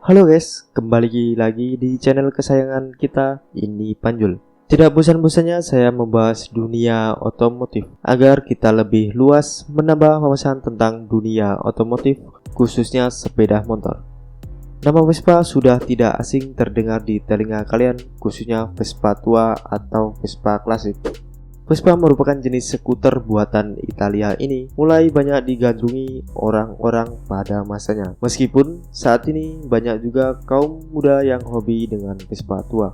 Halo guys, kembali lagi di channel kesayangan kita, ini Panjul. Tidak bosan-bosannya saya membahas dunia otomotif agar kita lebih luas menambah wawasan tentang dunia otomotif, khususnya sepeda motor. Nama Vespa sudah tidak asing terdengar di telinga kalian, khususnya Vespa tua atau Vespa klasik. Vespa merupakan jenis skuter buatan Italia ini mulai banyak digandrungi orang-orang pada masanya. Meskipun saat ini banyak juga kaum muda yang hobi dengan Vespa tua.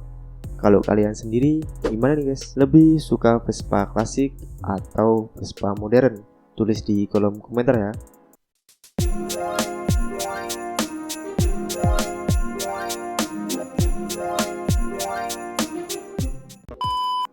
Kalau kalian sendiri gimana nih guys? Lebih suka Vespa klasik atau Vespa modern? Tulis di kolom komentar ya.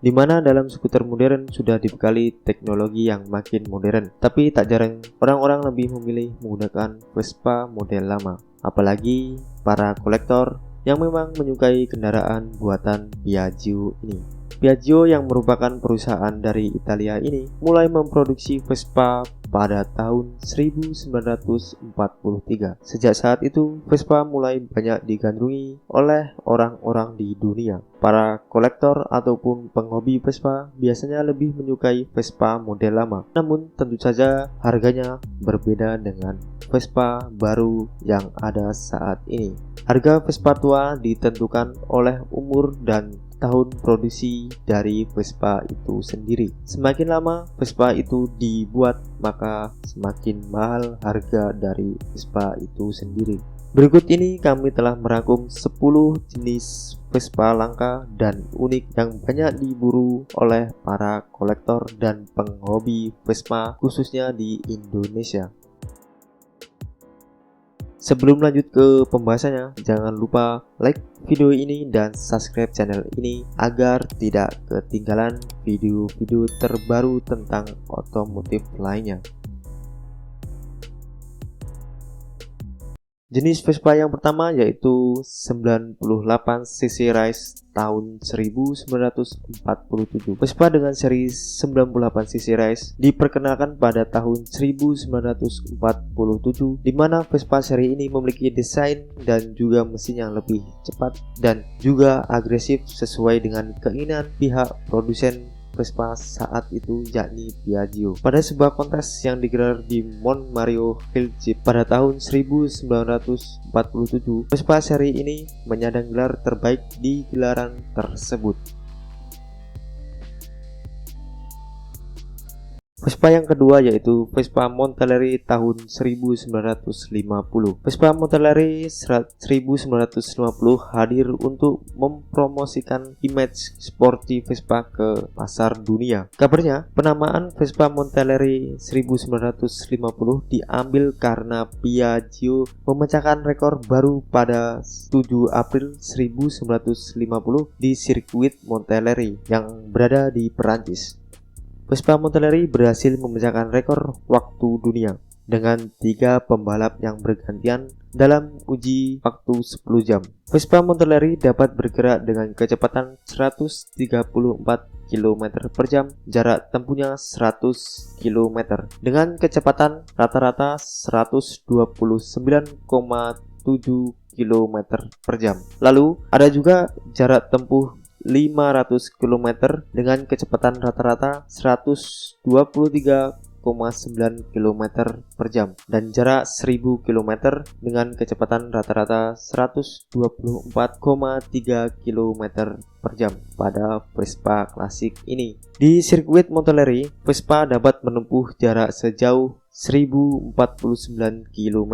Di mana dalam skuter modern sudah dibekali teknologi yang makin modern, tapi tak jarang orang-orang lebih memilih menggunakan Vespa model lama, apalagi para kolektor yang memang menyukai kendaraan buatan Piaggio ini. Piaggio yang merupakan perusahaan dari Italia ini mulai memproduksi Vespa pada tahun 1943. Sejak saat itu, Vespa mulai banyak digandrungi oleh orang-orang di dunia. Para kolektor ataupun penghobi Vespa biasanya lebih menyukai Vespa model lama. Namun tentu saja harganya berbeda dengan Vespa baru yang ada saat ini. Harga Vespa tua ditentukan oleh umur dan tahun produksi dari Vespa itu sendiri. Semakin lama Vespa itu dibuat, maka semakin mahal harga dari Vespa itu sendiri. Berikut ini kami telah merangkum 10 jenis Vespa langka dan unik yang banyak diburu oleh para kolektor dan penghobi Vespa khususnya di Indonesia. Sebelum lanjut ke pembahasannya, jangan lupa like video ini dan subscribe channel ini agar tidak ketinggalan video-video terbaru tentang otomotif lainnya. Jenis Vespa yang pertama yaitu 98cc Race tahun 1947. Vespa dengan seri 98cc Race diperkenalkan pada tahun 1947, di mana Vespa seri ini memiliki desain dan juga mesin yang lebih cepat dan juga agresif sesuai dengan keinginan pihak produsen Vespa saat itu, yakni Piaggio. Pada sebuah kontes yang digelar di Mont Mario Hills pada tahun 1947, Vespa seri ini menyandang gelar terbaik di gelaran tersebut. Vespa yang kedua yaitu Vespa Monteleri tahun 1950. Vespa Monteleri 1950 hadir untuk mempromosikan image sporty Vespa ke pasar dunia. Kabarnya, penamaan Vespa Monteleri 1950 diambil karena Piaggio memecahkan rekor baru pada 7 April 1950 di sirkuit Monteleri yang berada di Perancis. Vespa Monteleri berhasil memecahkan rekor waktu dunia dengan 3 pembalap yang bergantian dalam uji waktu 10 jam. Vespa Monteleri dapat bergerak dengan kecepatan 134 km per jam, jarak tempuhnya 100 km dengan kecepatan rata-rata 129,7 km per jam. Lalu ada juga jarak tempuh 500 km dengan kecepatan rata-rata 123,9 km per jam dan jarak 1000 km dengan kecepatan rata-rata 124,3 km per jam pada Vespa klasik ini. Di sirkuit Monteleri, Vespa dapat menempuh jarak sejauh 1049 km.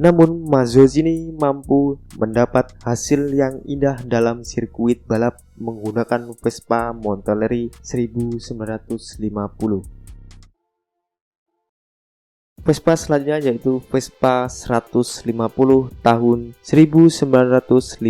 Namun Mazzocchini mampu mendapat hasil yang indah dalam sirkuit balap menggunakan Vespa Monteleri 1950. Vespa selanjutnya yaitu Vespa 150 tahun 1956.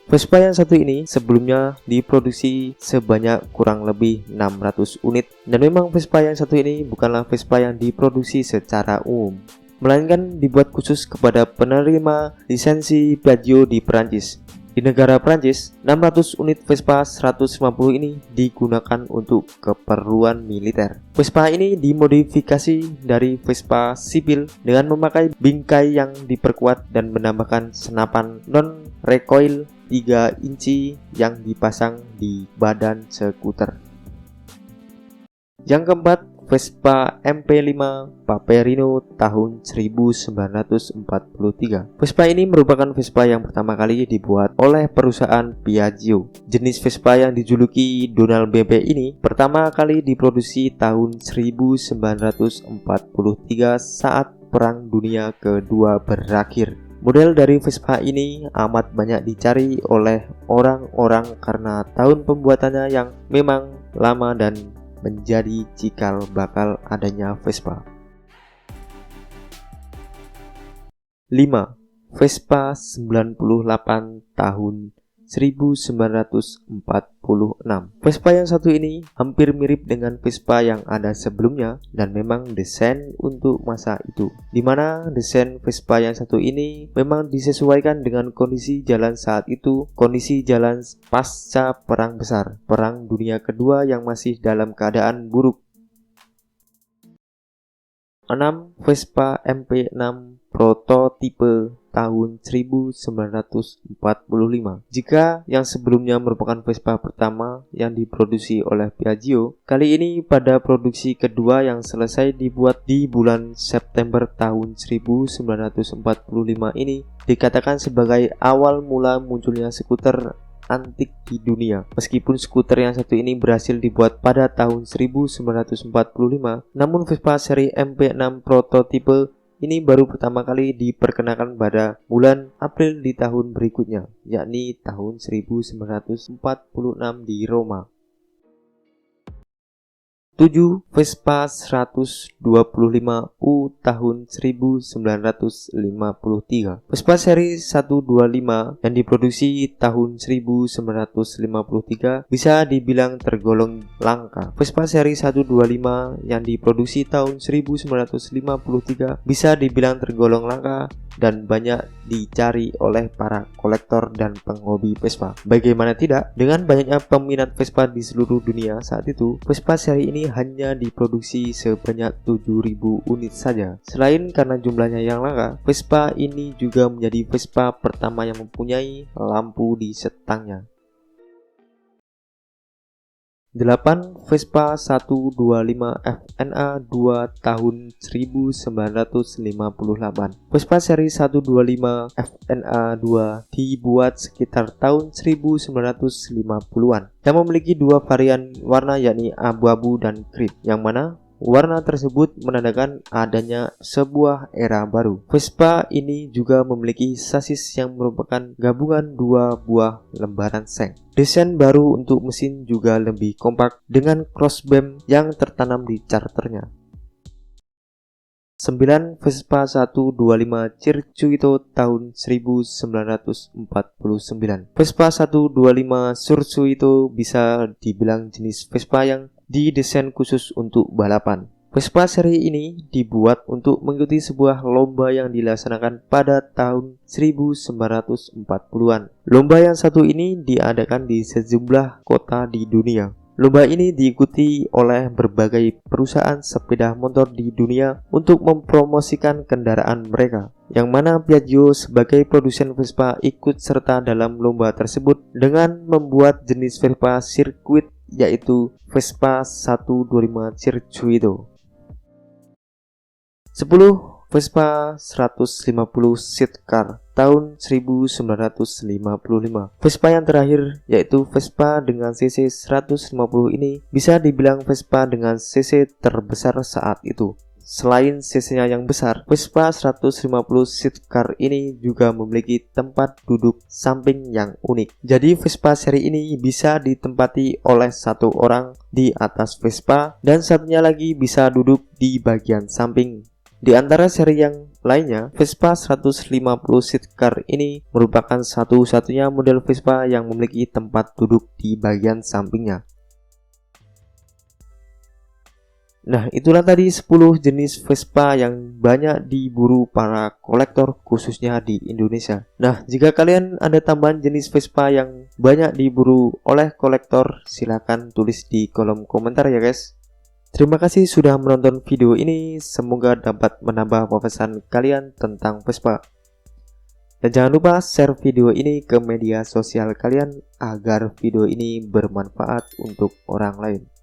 Vespa yang satu ini sebelumnya diproduksi sebanyak kurang lebih 600 unit, dan memang Vespa yang satu ini bukanlah Vespa yang diproduksi secara umum, melainkan dibuat khusus kepada penerima lisensi Piaggio di Perancis. Di negara Prancis, 600 unit Vespa 150 ini digunakan untuk keperluan militer. Vespa ini dimodifikasi dari Vespa sipil dengan memakai bingkai yang diperkuat dan menambahkan senapan non-recoil 3 inci yang dipasang di badan skuter. Yang keempat, Vespa MP5 Paperino tahun 1943. Vespa ini merupakan Vespa yang pertama kali dibuat oleh perusahaan Piaggio. Jenis Vespa yang dijuluki Donald Bebek ini pertama kali diproduksi tahun 1943 saat Perang Dunia Kedua berakhir. Model dari Vespa ini amat banyak dicari oleh orang-orang karena tahun pembuatannya yang memang lama dan menjadi cikal bakal adanya Vespa. 5. Vespa 98 tahun 1946. Vespa yang satu ini hampir mirip dengan Vespa yang ada sebelumnya dan memang desain untuk masa itu, dimana desain Vespa yang satu ini memang disesuaikan dengan kondisi jalan saat itu, kondisi jalan pasca Perang Besar, Perang Dunia Kedua yang masih dalam keadaan buruk. 6. Vespa MP6 prototipe tahun 1945. Jika yang sebelumnya merupakan Vespa pertama yang diproduksi oleh Piaggio, kali ini pada produksi kedua yang selesai dibuat di bulan September tahun 1945 ini dikatakan sebagai awal mula munculnya skuter antik di dunia. Meskipun skuter yang satu ini berhasil dibuat pada tahun 1945, namun Vespa seri MP6 prototipe ini baru pertama kali diperkenalkan pada bulan April di tahun berikutnya, yakni tahun 1946 di Roma. 7. Vespa 125U tahun 1953. Vespa seri 125 yang diproduksi tahun 1953 bisa dibilang tergolong langka. Vespa seri 125 yang diproduksi tahun 1953 bisa dibilang tergolong langka dan banyak dicari oleh para kolektor dan penghobi Vespa. Bagaimana tidak, dengan banyaknya peminat Vespa di seluruh dunia saat itu, Vespa seri ini hanya diproduksi sebanyak 7.000 unit saja. Selain karena jumlahnya yang langka, Vespa ini juga menjadi Vespa pertama yang mempunyai lampu di setangnya. 8. Vespa 125 FNA 2 tahun 1958. Vespa seri 125 FNA 2 dibuat sekitar tahun 1950-an yang memiliki dua varian warna, yakni abu-abu dan cream, yang mana warna tersebut menandakan adanya sebuah era baru. Vespa ini juga memiliki sasis yang merupakan gabungan dua buah lembaran seng. Desain baru untuk mesin juga lebih kompak dengan crossbeam yang tertanam di charternya. 9. Vespa 125 Circuito tahun 1949. Vespa 125 Circuito bisa dibilang jenis Vespa yang didesain khusus untuk balapan. Vespa seri ini dibuat untuk mengikuti sebuah lomba yang dilaksanakan pada tahun 1940-an. Lomba yang satu ini diadakan di sejumlah kota di dunia. Lomba ini diikuti oleh berbagai perusahaan sepeda motor di dunia untuk mempromosikan kendaraan mereka, yang mana Piaggio sebagai produsen Vespa ikut serta dalam lomba tersebut dengan membuat jenis Vespa sirkuit, yaitu Vespa 125 Circuito. 10. Vespa 150 Sidecar tahun 1955. Vespa yang terakhir, yaitu Vespa dengan cc 150 ini, bisa dibilang Vespa dengan cc terbesar saat itu. Selain cc-nya yang besar, Vespa 150 Sidecar ini juga memiliki tempat duduk samping yang unik. Jadi Vespa seri ini bisa ditempati oleh satu orang di atas Vespa dan satunya lagi bisa duduk di bagian samping. Di antara seri yang lainnya, Vespa 150 Sidecar ini merupakan satu-satunya model Vespa yang memiliki tempat duduk di bagian sampingnya. Nah, itulah tadi 10 jenis Vespa yang banyak diburu para kolektor khususnya di Indonesia. Nah, jika kalian ada tambahan jenis Vespa yang banyak diburu oleh kolektor, silakan tulis di kolom komentar ya guys. Terima kasih sudah menonton video ini, semoga dapat menambah wawasan kalian tentang Vespa. Dan jangan lupa share video ini ke media sosial kalian agar video ini bermanfaat untuk orang lain.